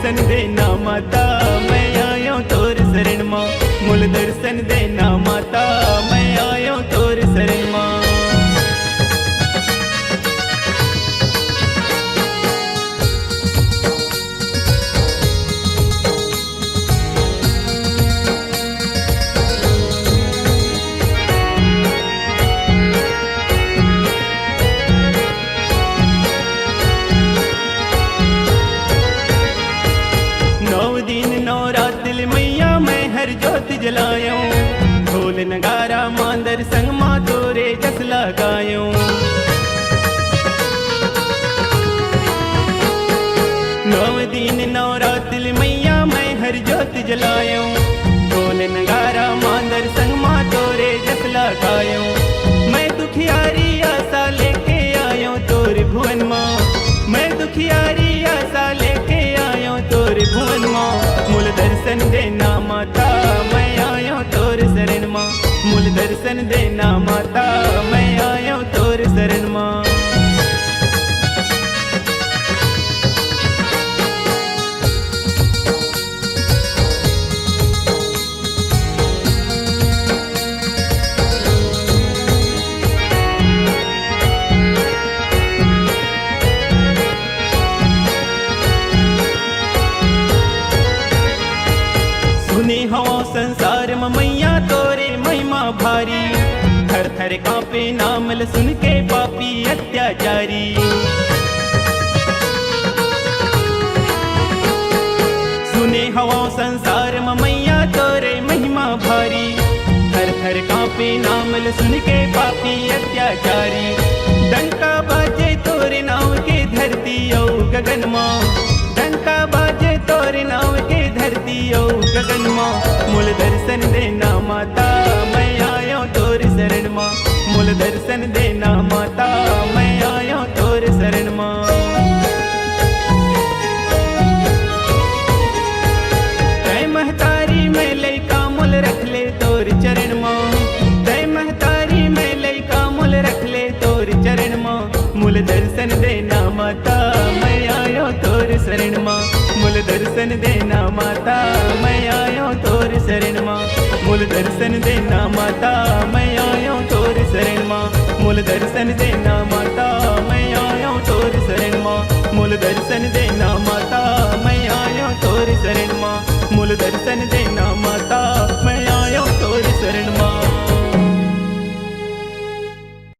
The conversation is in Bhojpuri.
दर्शन देना माता मैं आयो तोर शरण मां। मूल दर्शन देना माता मैं आयो तोर शरण मां। जोत जलायो ढोल नगारा मांदर संग मां तोरे जस लगायो। नौ दिन नौ रात मैया मैं हर जोत जलायो ढोल नगारा मांदर संग मां तोरे जस लगायो। मैं दुखियारी आशा लेके आयो तोर भुवन मां। मैं दुखियारी आशा लेके आयो तोर भुवन मां। मूल दर्शन देना माता मैं आयो तोर शरण मां। मूल दर्शन देना माता मैं आयो तोर शरण मां। सुनी हो संसार में मैया तोरे महिमा भारी। थर थर कांपे नामल सुन के पापी अत्याचारी। सुने हवा संसार में मैया तोरे महिमा भारी। थर थर कांपे नामल सुन के पापी अत्याचारी। डंका बाजे तोरे नाव के धरती औ गगन मां। डंका बाजे तोरे नाव के धरती औ गगन मां। मूल दर्शन देना माता मैं आयो तोर शरण मां। मूल दर्शन देना माता मैं आयो तोर शरण मां। जय महतारी मैं लइका मूल रख ले तोर चरण मां। जय महतारी मैं लइका मूल रख ले तोर चरण मां। मूल दर्शन देना माता मैं आयो तोर शरण मां। मूल दर्शन देना माता मैं आयो तोर शरण मां। मूल दर्शन देना माता मैं आयो तोर शरण मां। मूल दर्शन देना माता मैं आयो तोर शरण मां। मूल दर्शन देना माता मैं आयो तोर शरण मां। मूल दर्शन देना